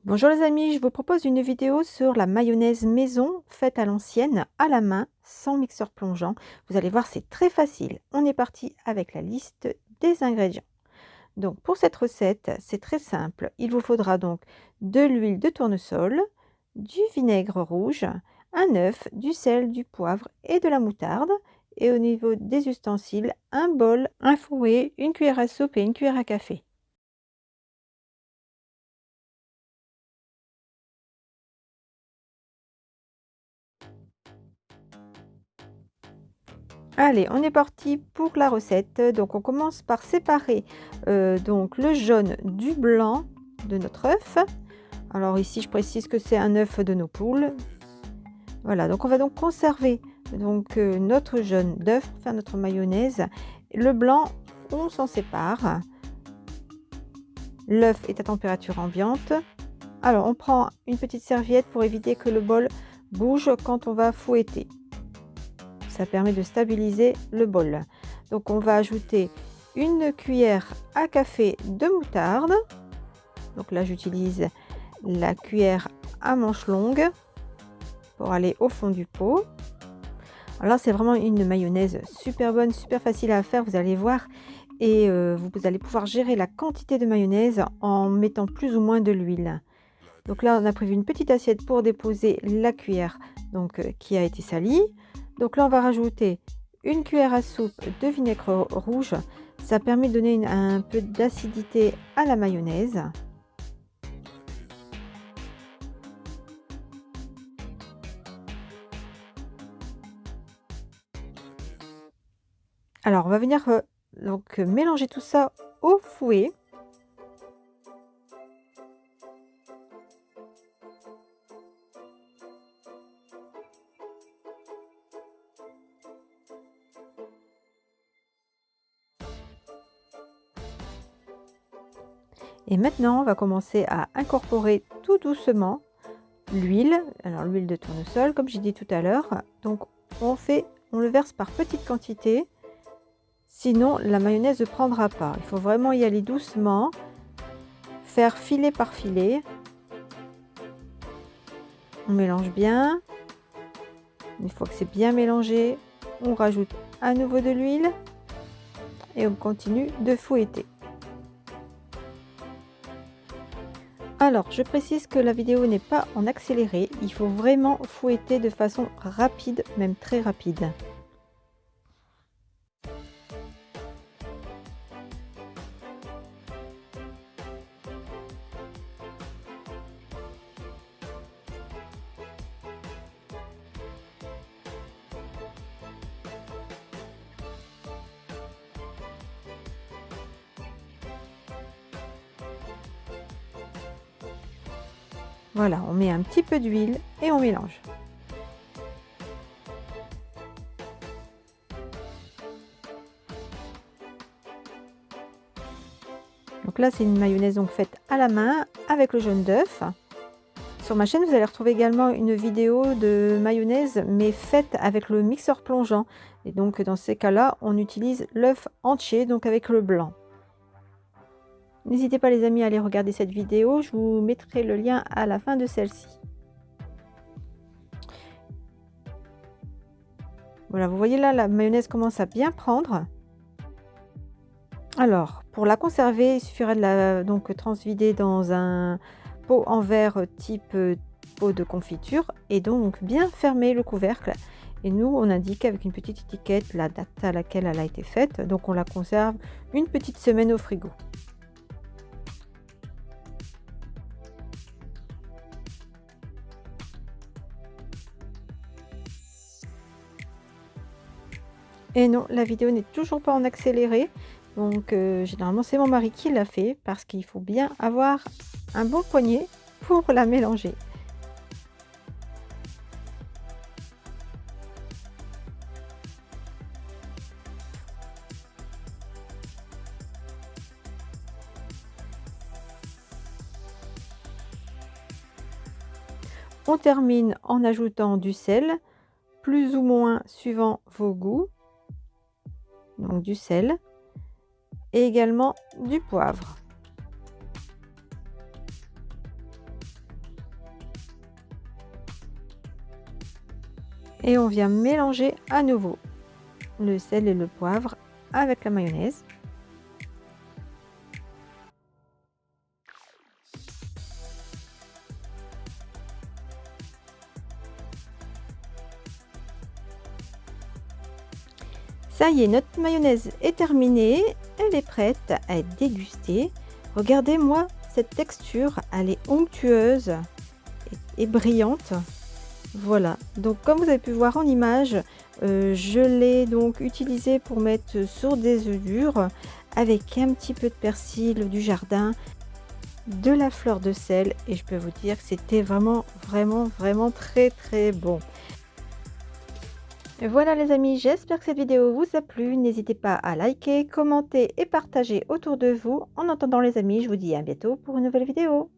Bonjour les amis, je vous propose une vidéo sur la mayonnaise maison faite à l'ancienne, à la main, sans mixeur plongeant. Vous allez voir, c'est très facile. On est parti avec la liste des ingrédients. Donc pour cette recette, c'est très simple. Il vous faudra donc de l'huile de tournesol, du vinaigre rouge, un œuf, du sel, du poivre et de la moutarde. Et au niveau des ustensiles, un bol, un fouet, une cuillère à soupe et une cuillère à café. Allez, on est parti pour la recette. Donc on commence par séparer donc le jaune du blanc de notre œuf. Alors ici, je précise que c'est un œuf de nos poules. Voilà, donc on va donc conserver donc notre jaune d'œuf pour faire notre mayonnaise. Le blanc, on s'en sépare. L'œuf est à température ambiante. Alors on prend une petite serviette pour éviter que le bol bouge quand on va fouetter. Ça permet de stabiliser le bol. Donc on va ajouter une cuillère à café de moutarde. Donc là j'utilise la cuillère à manche longue pour aller au fond du pot. Alors là c'est vraiment une mayonnaise super bonne, super facile à faire, vous allez voir. Et vous allez pouvoir gérer la quantité de mayonnaise en mettant plus ou moins de l'huile. Donc là on a prévu une petite assiette pour déposer la cuillère donc, qui a été salie. Donc là, on va rajouter une cuillère à soupe de vinaigre rouge. Ça permet de donner un peu d'acidité à la mayonnaise. Alors, on va venir donc mélanger tout ça au fouet. Et maintenant, on va commencer à incorporer tout doucement l'huile. Alors, l'huile de tournesol, comme j'ai dit tout à l'heure. Donc, on le verse par petites quantités. Sinon, la mayonnaise ne prendra pas. Il faut vraiment y aller doucement, faire filet par filet. On mélange bien. Une fois que c'est bien mélangé, on rajoute à nouveau de l'huile et on continue de fouetter. Alors, je précise que la vidéo n'est pas en accéléré. Il faut vraiment fouetter de façon rapide, même très rapide. Voilà, on met un petit peu d'huile et on mélange. Donc là, c'est une mayonnaise donc faite à la main avec le jaune d'œuf. Sur ma chaîne, vous allez retrouver également une vidéo de mayonnaise, mais faite avec le mixeur plongeant. Et donc, dans ces cas-là, on utilise l'œuf entier, donc avec le blanc. N'hésitez pas les amis à aller regarder cette vidéo, je vous mettrai le lien à la fin de celle-ci. Voilà, vous voyez là, la mayonnaise commence à bien prendre. Alors, pour la conserver, il suffira de la donc transvider dans un pot en verre type pot de confiture et donc bien fermer le couvercle. Et nous, on indique avec une petite étiquette la date à laquelle elle a été faite. Donc, on la conserve une petite semaine au frigo. Et non, la vidéo n'est toujours pas en accéléré. Donc, généralement, c'est mon mari qui l'a fait parce qu'il faut bien avoir un bon poignet pour la mélanger. On termine en ajoutant du sel, plus ou moins suivant vos goûts. Donc du sel et également du poivre. Et on vient mélanger à nouveau le sel et le poivre avec la mayonnaise. Ça y est, notre mayonnaise est terminée, elle est prête à être dégustée. Regardez-moi cette texture, elle est onctueuse et brillante. Voilà, donc comme vous avez pu voir en image, je l'ai donc utilisé pour mettre sur des œufs durs avec un petit peu de persil du jardin, de la fleur de sel et je peux vous dire que c'était vraiment très très bon. Voilà les amis, j'espère que cette vidéo vous a plu. N'hésitez pas à liker, commenter et partager autour de vous. En attendant les amis, je vous dis à bientôt pour une nouvelle vidéo.